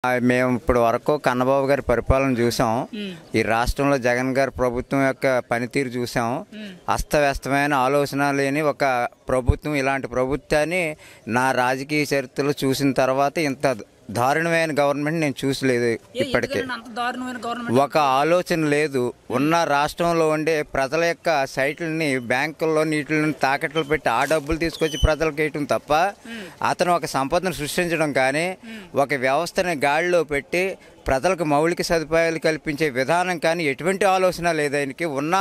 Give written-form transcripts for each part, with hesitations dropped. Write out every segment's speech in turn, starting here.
మేము ఇప్పుడు వరకు కన్నబాబు గారి పరిపాలన చూసాం. ఈ రాష్ట్రంలో జగన్ గారి ప్రభుత్వం యొక్క పనితీరు చూసాం. అస్తవ్యస్తమైన ఆలోచన లేని ఒక ప్రభుత్వం. ఇలాంటి ప్రభుత్వాన్ని నా రాజకీయ చరిత్రలో చూసిన తర్వాత ఇంత దారుణమైన గవర్నమెంట్ నేను చూసలేదు. ఇప్పటికే ఒక ఆలోచన లేదు. ఉన్న రాష్ట్రంలో ఉండే ప్రజల యొక్క సైట్లని బ్యాంకుల్లో నీటిని తాకట్లు పెట్టి ఆ డబ్బులు తీసుకొచ్చి ప్రజలకు వేయటం తప్ప అతను ఒక సంపదను సృష్టించడం కానీ ఒక వ్యవస్థని గాడిలో పెట్టి ప్రజలకు మౌలిక సదుపాయాలు కల్పించే విధానం కానీ ఎటువంటి ఆలోచన లేదు ఆయనకి. ఉన్న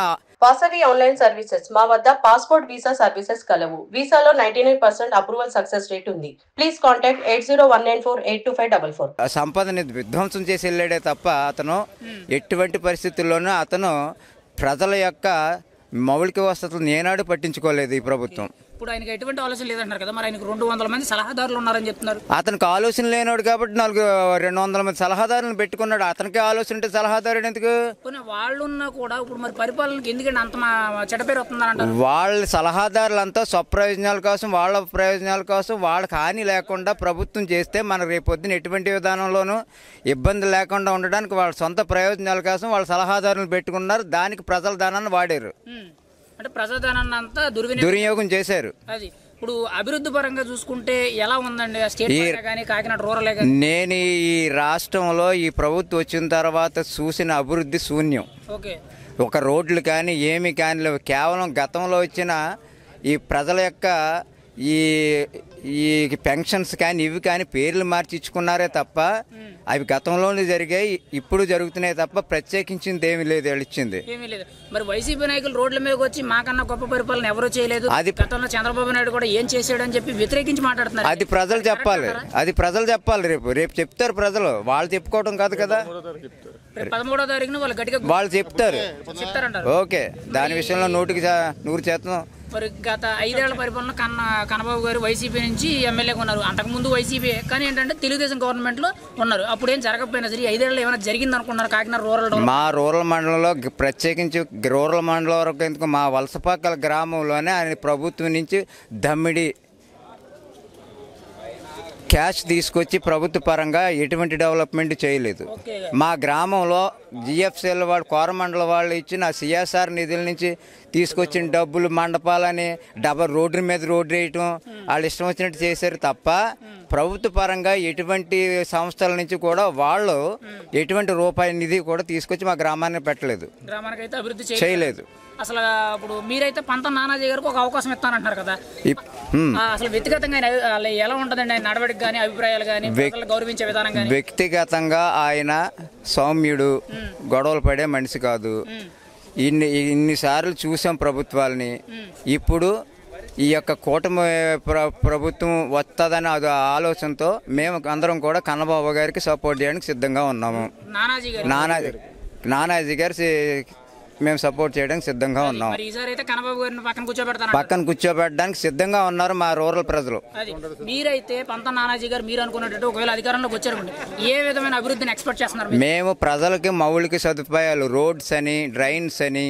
వాసవి ఆన్లైన్ సర్వీసెస్ మా వద్ద పాస్పోర్ట్ వీసా సర్వీసెస్ కలవు. వీసాలో 99% అప్రూవల్ సక్సెస్ రేట్ ఉంది. Please contact 8019482544. సంపదని విధ్వంసం చేసి వెళ్ళాడే తప్ప అతను ఎటువంటి పరిస్థితుల్లోనూ అతను ప్రజల యొక్క మౌలిక వసతులను ఏనాడు పట్టించుకోలేదు ఈ ప్రభుత్వం. ఇప్పుడు ఆయనకి ఎటువంటి ఆలోచన లేదంటారు కదా, మరి ఆయనకు 200 మంది సలహాదారులు ఉన్నారని చెప్తున్నారు. అతనికి ఆలోచన లేనివాడు కాబట్టి 200 మంది సలహాదారులను పెట్టుకున్నాడు. అతనికి ఆలోచన ఉంటే సలహాదారుడు ఎందుకు? వాళ్ళు ఉన్నా కూడా ఇప్పుడు మరి పరిపాలనకి ఎందుకంటే అంత చెడ్డ పేరు వస్తుందంటారు. వాళ్ళ సలహాదారులంతా స్వప్రయోజనాల కోసం, వాళ్ళ ప్రయోజనాల కోసం, వాళ్ళకి హాని లేకుండా ప్రభుత్వం చేస్తే మన రేపొద్దున ఎటువంటి విధానంలోనూ ఇబ్బంది లేకుండా ఉండడానికి వాళ్ళ సొంత ప్రయోజనాల కోసం వాళ్ళ సలహాదారులను పెట్టుకున్నారు. దానికి ప్రజల ధనాన్ని వాడారు. అంటే ప్రజాధనాన్ని అంతా దుర్వినియోగం చేశారు. అది ఇప్పుడు అభివృద్ధి పరంగా చూసుకుంటే ఎలా ఉందండి స్టేట్ కానీ కాకినాడ రూరల్? నేను ఈ రాష్ట్రంలో ఈ ప్రభుత్వం వచ్చిన తర్వాత చూసిన అభివృద్ధి శూన్యం. ఒక రోడ్లు కానీ ఏమి కానీ లేవు. కేవలం గతంలో వచ్చిన ఈ ప్రజల యొక్క ఈ పెన్షన్స్ కానీ ఇవి కానీ పేర్లు మార్చి ఇచ్చుకున్నారే తప్ప అవి గతంలోనే జరిగాయి, ఇప్పుడు జరుగుతున్నాయి తప్ప ప్రత్యేకించింది ఏమి లేదు. వాళ్ళు ఇచ్చింది మరి వైసీపీ నాయకులు రోడ్ల మీదకి వచ్చి మాకన్నా గొప్ప పరిపాలన ఎవరూ చేయలేదు, అది గతంలో చంద్రబాబు నాయుడు కూడా ఏం చేశాడని చెప్పి వ్యతిరేకించి మాట్లాడుతున్నారు. అది ప్రజలు చెప్పాలి. అది ప్రజలు చెప్పాలి. రేపు చెప్తారు ప్రజలు. వాళ్ళు చెప్పుకోవడం కాదు కదా. 13వ తారీఖున వాళ్ళు గట్టిగా వాళ్ళు చెప్తారు. ఓకే, దాని విషయంలో 100% మరి గత 5 ఏళ్ల పరిపాలన కన్నబాబు గారు వైసీపీ నుంచి ఎమ్మెల్యేగా ఉన్నారు. అంతకుముందు వైసీపీ, కానీ ఏంటంటే తెలుగుదేశం గవర్నమెంట్ లో ఉన్నారు. అప్పుడు ఏం జరగకపోయినా సరే 5 ఏళ్ళు ఏమైనా జరిగింది అనుకున్నారు కాకినాడ రూరల్? మా రూరల్ మండలంలో ప్రత్యేకించి రూరల్ మండలం వరకు ఎందుకు మా వలసపాకల గ్రామంలోనే ఆయన ప్రభుత్వం నుంచి దమ్మిడి క్యాష్ తీసుకొచ్చి ప్రభుత్వ పరంగా ఎటువంటి డెవలప్మెంట్ చేయలేదు. మా గ్రామంలో జిఎఫ్సిఎల్ వాళ్ళు కోరమండల వాళ్ళు ఇచ్చిన సిఎస్ఆర్ నిధుల నుంచి తీసుకొచ్చిన డబ్బులు మండపాలని రోడ్డు మీద రోడ్డు వేయటం వాళ్ళు ఇష్టం వచ్చినట్టు చేశారు తప్ప ప్రభుత్వ పరంగా ఎటువంటి సంస్థల నుంచి కూడా వాళ్ళు ఎటువంటి రూపాయి నిధి కూడా తీసుకొచ్చి మా గ్రామాన్ని పెట్టలేదు, చేయలేదు. అసలు ఇప్పుడు మీరైతే పంతం నానాజీ గారికి ఒక అవకాశం ఇస్తానంటున్నారు కదా, అసలు వ్యక్తిగతంగా ఎలా ఉంటుందండి ఆయన నడవడికి కానీ అభిప్రాయాలు కానీ గౌరవించే విధానం కానీ? వ్యక్తిగతంగా ఆయన సౌమ్యుడు, గొడవలు పడే మనిషి కాదు. ఇన్నిసార్లు చూసాం ప్రభుత్వాలని. ఇప్పుడు ఈ యొక్క కూటమి ప్రభుత్వం వస్తుందని అది ఆలోచనతో మేము అందరం కూడా కన్నబాబు గారికి సపోర్ట్ చేయడానికి సిద్ధంగా ఉన్నాము. నానాజీ గారి మేము సపోర్ట్ చేయడానికి సిద్ధంగా ఉన్నాం. పక్కన కూర్చోబెట్టడానికి సిద్ధంగా ఉన్నారు మా రూరల్ ప్రజలు. మీరైతే పంత నానాజీ గారు మీరు అనుకున్నట్టు ఒకవేళ అధికారంలోకి వచ్చారు ఏ విధమైన అభివృద్ధిని ఎక్స్పెక్ట్ చేస్తున్నారు? మేము ప్రజలకి మౌలిక సదుపాయాలు, రోడ్స్ అని, డ్రైన్స్ అని,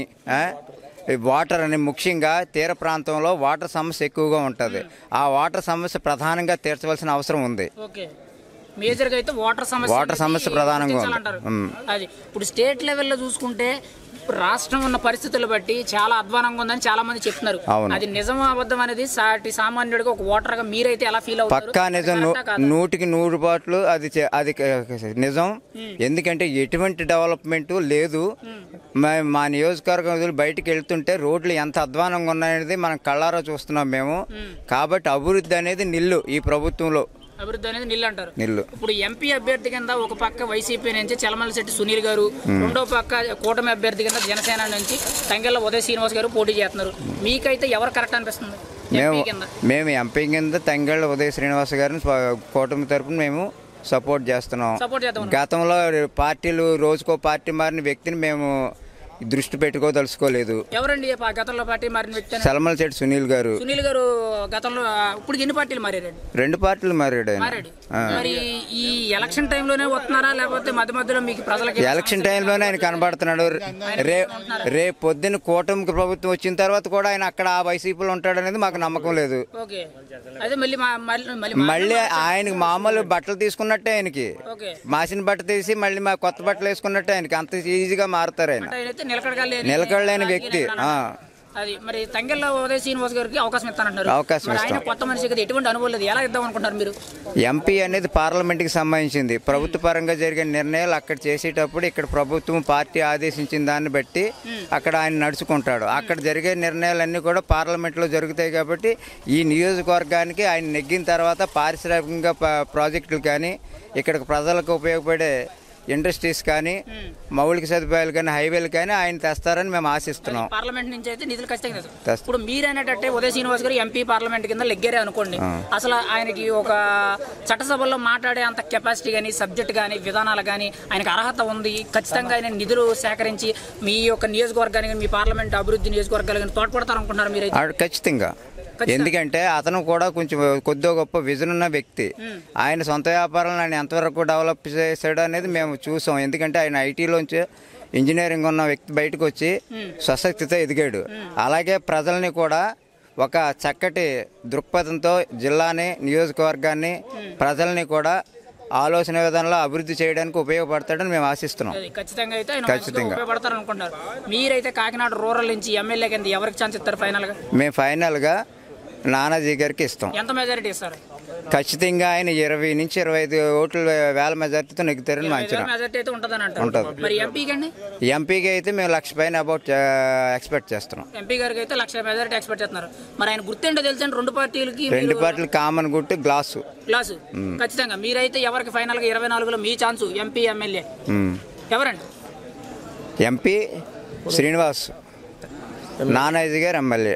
వాటర్ అని, ముఖ్యంగా తీర ప్రాంతంలో వాటర్ సమస్య ఎక్కువగా ఉంటుంది. ఆ వాటర్ సమస్య ప్రధానంగా తీర్చవలసిన అవసరం ఉంది. మేజర్గా అయితే వాటర్ సమస్య ప్రధానంగా అది. ఇప్పుడు స్టేట్ లెవెల్లో చూసుకుంటే రాష్ట్రం ఉన్న పరిస్థితులు బట్టి చాలా అధ్వానంగా ఉందని చాలా మంది చెప్తున్నారు. అది నిజం అబద్ధం అనేది సామాన్యుడిగా ఒక ఓటర్ గా మీరైతే ఎలా ఫీల్ అవుతారు? పక్కా నిజం, 100% అది నిజం. ఎందుకంటే ఎటువంటి డెవలప్మెంట్ లేదు. మా నియోజకవర్గం బయటకు వెళ్తుంటే రోడ్లు ఎంత అధ్వానంగా ఉన్నాయనేది మనం కళ్ళారా చూస్తున్నాం మేము. కాబట్టి అభివృద్ధి అనేది నిల్లు ఈ ప్రభుత్వంలో. అభివృద్ధి అనేది నిల్లు అంటారు. ఇప్పుడు ఎంపీ అభ్యర్థి కింద ఒక పక్క వైసీపీ నుంచి చలమలశెట్టి సునీల్ గారు, రెండో పక్క కూటమి అభ్యర్థి కింద జనసేన నుంచి తంగెళ్ళ ఉదయ్ శ్రీనివాస్ గారు పోటీ చేస్తున్నారు. మీకైతే ఎవరు కరెక్ట్ అనిపిస్తుంది? మేము ఎంపీ కింద తంగెళ్ళ ఉదయ్ శ్రీనివాస్ గారిని కూటమి తరఫున మేము సపోర్ట్ చేస్తున్నాం. గతంలో పార్టీలు రోజుకో పార్టీ మారిన వ్యక్తిని మేము దృష్టి పెట్టుకోదలుచుకోలేదు. ఎవరండి గతంలో పార్టీ మారిన వ్యక్తి? సల్మలశెట్టి సునీల్ గారు గతంలో ఇప్పుడు ఎన్ని పార్టీలు మారారు? 2 పార్టీలు మారాడు. మరి ఈ ఎలక్షన్ టైంలోనే వస్తున్నారా లేకపోతే మధ్య మధ్యలో మీకు ప్రజలకి? ఎలక్షన్ టైంలోనే ఆయన కనబడుతున్నాడు. రేపు పొద్దున్న కూటమి ప్రభుత్వం వచ్చిన తర్వాత కూడా ఆయన అక్కడ ఆ వైసీపీలో ఉంటాడు అనేది మాకు నమ్మకం లేదు. మళ్ళీ ఆయనకి మామూలు బట్టలు తీసుకున్నట్టే ఆయనకి మాసిన బట్ట తీసి మళ్ళీ మా కొత్త బట్టలు వేసుకున్నట్టే ఆయనకి అంత ఈజీగా మారుతారు. ఆయన నిలకడలేని వ్యక్తి. అది మరి తంగెళ్ళ ఉదయ శ్రీనివాస్ గారికి అవకాశం ఇస్తానంటారు. ఆయన కొత్త మనిషి కదా, ఎటువంటి అనుభవం లేదు, ఎలా ఇద్దాం అనుకుంటారు మీరు? ఎంపీ అనేది పార్లమెంట్కి సంబంధించింది. ప్రభుత్వ పరంగా జరిగిన నిర్ణయాలు అక్కడ చేసేటప్పుడు ఇక్కడ ప్రభుత్వం పార్టీ ఆదేశించిన దాన్ని బట్టి అక్కడ ఆయన నడుచుకుంటాడు. అక్కడ జరిగే నిర్ణయాలన్నీ కూడా పార్లమెంట్లో జరుగుతాయి. కాబట్టి ఈ నియోజకవర్గానికి ఆయన నెగ్గిన తర్వాత పారిశ్రామికంగా ప్రాజెక్టులు కానీ ఇక్కడికి ప్రజలకు ఉపయోగపడే ఇండస్ట్రీస్ కానీ మౌలిక సదుపాయాలు కానీ హైవేలు కానీ ఆయన తెస్తారని మేము ఆశిస్తున్నాం. పార్లమెంట్ నుంచి అయితే నిధులు ఖచ్చితంగా. ఇప్పుడు మీరు అనేటట్టే ఉదయ శ్రీనివాస్ గారు ఎంపీ పార్లమెంట్ కింద లెగ్గారే అనుకోండి, అసలు ఆయనకి ఒక చట్టసభలో మాట్లాడే అంత కెపాసిటీ కానీ సబ్జెక్ట్ కానీ విధానాలు కానీ ఆయనకు అర్హత ఉంది. ఖచ్చితంగా ఆయన నిధులు సేకరించి మీ యొక్క నియోజకవర్గానికి మీ పార్లమెంట్ అభివృద్ధి నియోజకవర్గాలు కానీ తోడ్పడతారనుకుంటున్నారు మీరు? ఖచ్చితంగా. ఎందుకంటే అతను కూడా కొంచెం కొద్దిగా గొప్ప విజన్ ఉన్న వ్యక్తి. ఆయన సొంత వ్యాపారాలను ఆయన ఎంతవరకు డెవలప్ చేశాడు అనేది మేము చూసాం. ఎందుకంటే ఆయన ఐటీలోంచి ఇంజనీరింగ్ ఉన్న వ్యక్తి బయటకు వచ్చి స్వశక్తితో ఎదిగాడు. అలాగే ప్రజల్ని కూడా ఒక చక్కటి దృక్పథంతో జిల్లాని నియోజకవర్గాన్ని ప్రజల్ని కూడా ఆలోచన విధానంలో అభివృద్ధి చేయడానికి ఉపయోగపడతాడని మేము ఆశిస్తున్నాం. ఖచ్చితంగా ఉపయోగపడతారనుకుంటున్నారు. మీరైతే కాకినాడ రూరల్ నుంచి ఎమ్మెల్యే కింద ఎవరికి ఛాన్స్ ఇస్తారు ఫైనల్గా? మేము ఫైనల్గా నానాజీ గారికి ఇస్తాం. ఎంత మెజారిటీ ఇస్తారు? ఖచ్చితంగా ఆయన 20 నుంచి 25 ఓట్ల వేల మెజార్టీతో నెగ్గుతారని ఎంపీకి అయితే మేము 1,00,000 పైన అబౌట్ ఎక్స్పెక్ట్ చేస్తున్నాం. ఎంపీ గారికి అయితే 1,00,000 మెజారిటీ ఎక్స్పెక్ట్ చేస్తున్నారు. మరి ఆయన గుర్తేంటో తెలుసండి? రెండు పార్టీలు కామన్ గుర్తు గ్లాసు. ఖచ్చితంగా మీరైతే ఎవరికి ఫైనల్ గా 24లో మీ ఛాన్స్ ఎంపీ ఎమ్మెల్యే ఎవరండి? ఎంపీ శ్రీనివాస్, నానాజీ గారు ఎమ్మెల్యే.